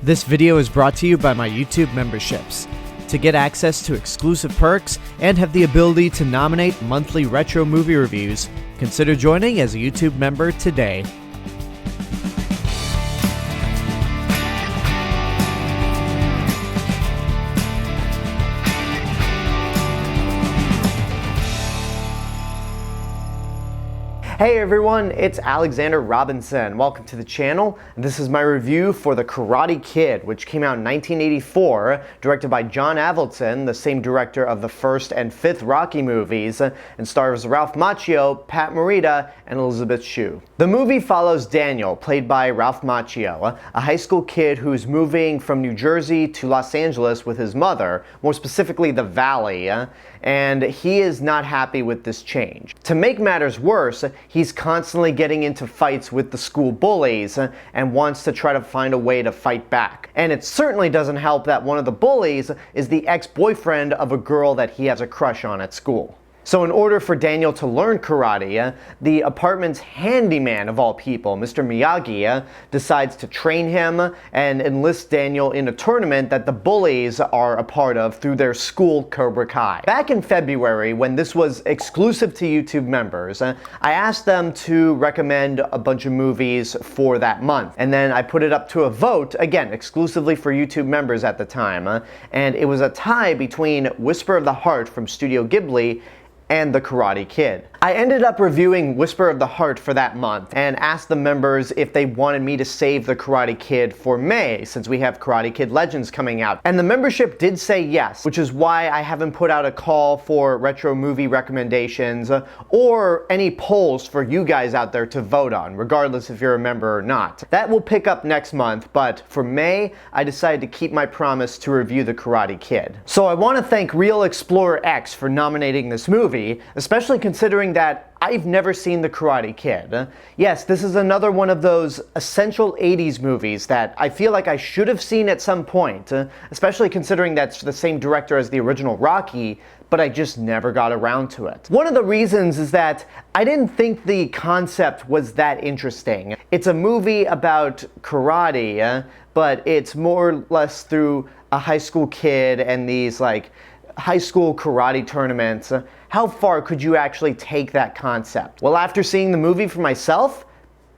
This video is brought to you by my YouTube memberships. To get access to exclusive perks and have the ability to nominate monthly retro movie reviews, consider joining as a YouTube member today. Hey everyone, it's Alexander Robinson. Welcome to the channel. This is my review for The Karate Kid, which came out in 1984, directed by John Avildsen, the same director of the first and fifth Rocky movies, and stars Ralph Macchio, Pat Morita, and Elisabeth Shue. The movie follows Daniel, played by Ralph Macchio, a high school kid who's moving from New Jersey to Los Angeles with his mother, more specifically the Valley, and he is not happy with this change. To make matters worse, he's constantly getting into fights with the school bullies and wants to try to find a way to fight back. And it certainly doesn't help that one of the bullies is the ex-boyfriend of a girl that he has a crush on at school. So in order for Daniel to learn karate, the apartment's handyman of all people, Mr. Miyagi, decides to train him and enlists Daniel in a tournament that the bullies are a part of through their school Cobra Kai. Back in February, when this was exclusive to YouTube members, I asked them to recommend a bunch of movies for that month. And then I put it up to a vote, again, exclusively for YouTube members at the time, and it was a tie between Whisper of the Heart from Studio Ghibli and The Karate Kid. I ended up reviewing Whisper of the Heart for that month and asked the members if they wanted me to save The Karate Kid for May, since we have Karate Kid Legends coming out. And the membership did say yes, which is why I haven't put out a call for retro movie recommendations or any polls for you guys out there to vote on, regardless if you're a member or not. That will pick up next month, but for May, I decided to keep my promise to review The Karate Kid. So I want to thank Real Explorer X for nominating this movie, especially considering that I've never seen The Karate Kid. Yes, this is another one of those essential 80s movies that I feel like I should have seen at some point, especially considering that's the same director as the original Rocky, but I just never got around to it. One of the reasons is that I didn't think the concept was that interesting. It's a movie about karate, but it's more or less through a high school kid and these high school karate tournaments. How far could you actually take that concept? Well, after seeing the movie for myself,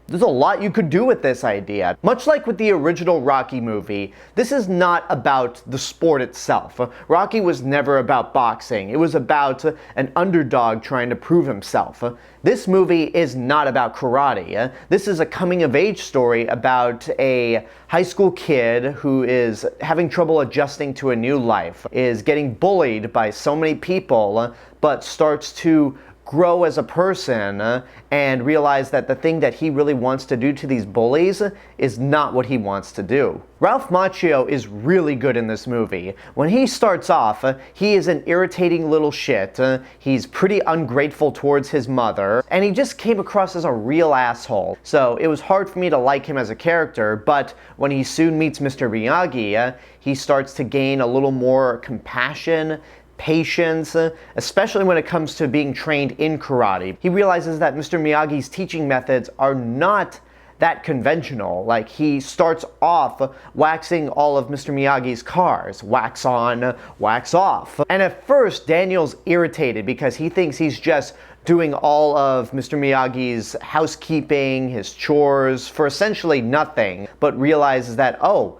there's a lot you could do with this idea. Much like with the original Rocky movie, this is not about the sport itself. Rocky was never about boxing. It was about an underdog trying to prove himself. This movie is not about karate. This is a coming-of-age story about a high school kid who is having trouble adjusting to a new life, is getting bullied by so many people, but starts to grow as a person and realize that the thing that he really wants to do to these bullies is not what he wants to do. Ralph Macchio is really good in this movie. When he starts off, he is an irritating little shit. He's pretty ungrateful towards his mother, and he just came across as a real asshole. So it was hard for me to like him as a character, but when he soon meets Mr. Miyagi, he starts to gain a little more compassion, patience, especially when it comes to being trained in karate. He realizes that Mr. Miyagi's teaching methods are not that conventional. Like, he starts off waxing all of Mr. Miyagi's cars. Wax on, wax off. And at first, Daniel's irritated because he thinks he's just doing all of Mr. Miyagi's housekeeping, his chores, for essentially nothing, but realizes that, oh,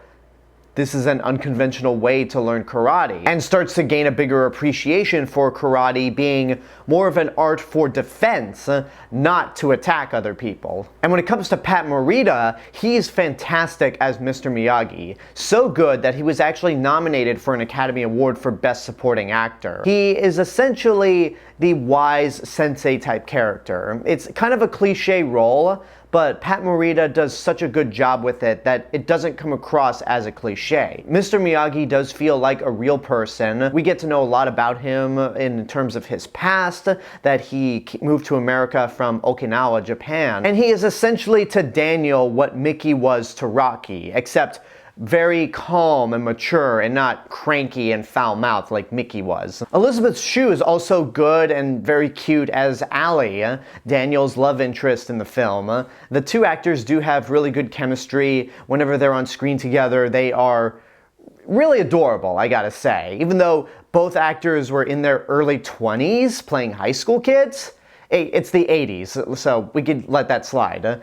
this is an unconventional way to learn karate, and starts to gain a bigger appreciation for karate being more of an art for defense, not to attack other people. And when it comes to Pat Morita, he's fantastic as Mr. Miyagi. So good that he was actually nominated for an Academy Award for Best Supporting Actor. He is essentially the wise sensei type character. It's kind of a cliche role, but Pat Morita does such a good job with it that it doesn't come across as a cliche. Mr. Miyagi does feel like a real person. We get to know a lot about him in terms of his past, that he moved to America from Okinawa, Japan. And he is essentially to Daniel what Mickey was to Rocky, except very calm and mature and not cranky and foul-mouthed like Mickey was. Elisabeth Shue is also good and very cute as Allie, Daniel's love interest in the film. The two actors do have really good chemistry. Whenever they're on screen together, they are really adorable, I gotta say. Even though both actors were in their early 20s playing high school kids, it's the 80s, so we could let that slide.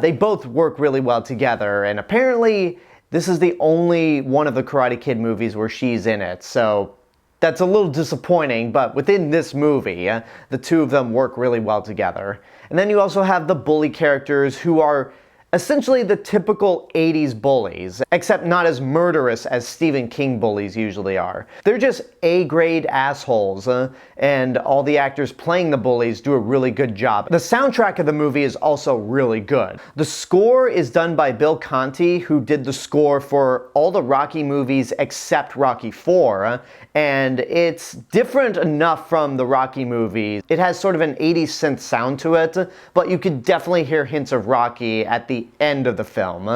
They both work really well together, and apparently this is the only one of the Karate Kid movies where she's in it, so that's a little disappointing, but within this movie, the two of them work really well together. And then you also have the bully characters who are essentially the typical 80s bullies, except not as murderous as Stephen King bullies usually are. They're just A-grade assholes, and all the actors playing the bullies do a really good job. The soundtrack of the movie is also really good. The score is done by Bill Conti, who did the score for all the Rocky movies except Rocky IV, and it's different enough from the Rocky movies. It has sort of an 80s synth sound to it, but you could definitely hear hints of Rocky at the end of the film.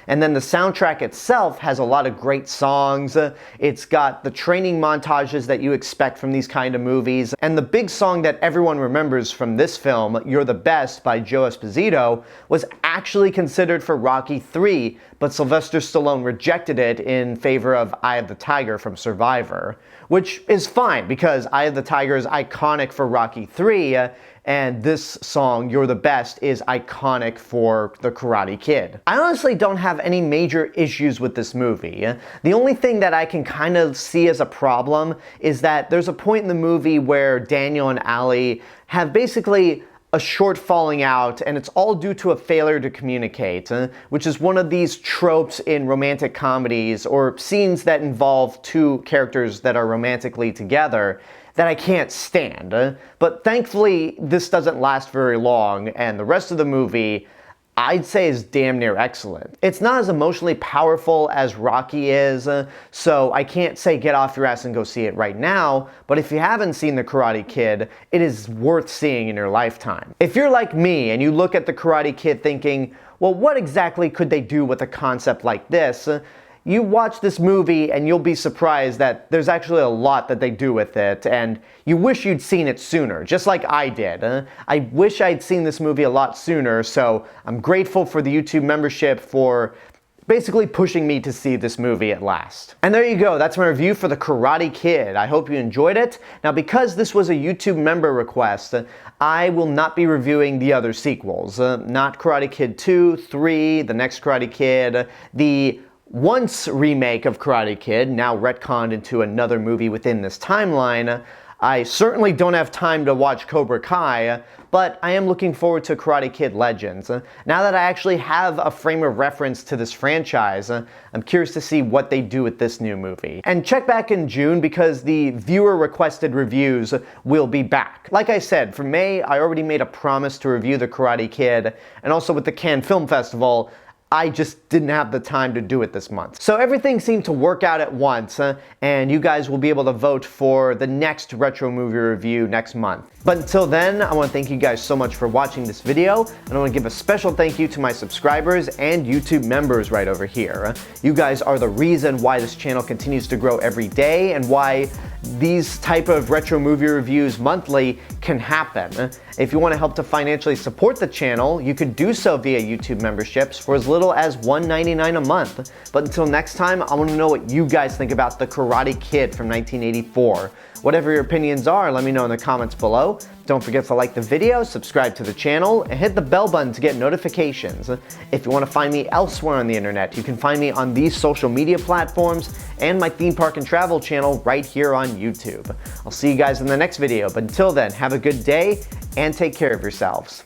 And then the soundtrack itself has a lot of great songs. It's got the training montages that you expect from these kind of movies. And the big song that everyone remembers from this film, You're the Best by Joe Esposito, was actually considered for Rocky III, but Sylvester Stallone rejected it in favor of Eye of the Tiger from Survivor, which is fine because Eye of the Tiger is iconic for Rocky III, and this song, You're the Best, is iconic for The Karate Kid. I honestly don't have any major issues with this movie. The only thing that I can kind of see as a problem is that there's a point in the movie where Daniel and Allie have basically a short falling out, and it's all due to a failure to communicate, which is one of these tropes in romantic comedies or scenes that involve two characters that are romantically together that I can't stand. But thankfully, this doesn't last very long, and the rest of the movie, I'd say, is damn near excellent. It's not as emotionally powerful as Rocky is, so I can't say get off your ass and go see it right now, but if you haven't seen The Karate Kid, it is worth seeing in your lifetime. If you're like me and you look at The Karate Kid thinking, well, what exactly could they do with a concept like this? You watch this movie and you'll be surprised that there's actually a lot that they do with it, and you wish you'd seen it sooner, just like I did. I wish I'd seen this movie a lot sooner, so I'm grateful for the YouTube membership for basically pushing me to see this movie at last. And there you go, that's my review for The Karate Kid. I hope you enjoyed it. Now, because this was a YouTube member request, I will not be reviewing the other sequels. Not Karate Kid 2, 3, The Next Karate Kid, the once remake of Karate Kid, now retconned into another movie within this timeline. I certainly don't have time to watch Cobra Kai, but I am looking forward to Karate Kid Legends. Now that I actually have a frame of reference to this franchise, I'm curious to see what they do with this new movie. And check back in June because the viewer-requested reviews will be back. Like I said, for May, I already made a promise to review The Karate Kid, and also with the Cannes Film Festival, I just didn't have the time to do it this month. So everything seemed to work out at once, and you guys will be able to vote for the next retro movie review next month. But until then, I want to thank you guys so much for watching this video, and I want to give a special thank you to my subscribers and YouTube members right over here. You guys are the reason why this channel continues to grow every day and why these type of retro movie reviews monthly can happen. If you want to help to financially support the channel, you could do so via YouTube memberships for as little as $1.99 a month. But until next time, I want to know what you guys think about The Karate Kid from 1984. Whatever your opinions are, let me know in the comments below. Don't forget to like the video, subscribe to the channel, and hit the bell button to get notifications. If you want to find me elsewhere on the internet, you can find me on these social media platforms and my theme park and travel channel right here on YouTube. I'll see you guys in the next video, but until then, have a good day and take care of yourselves.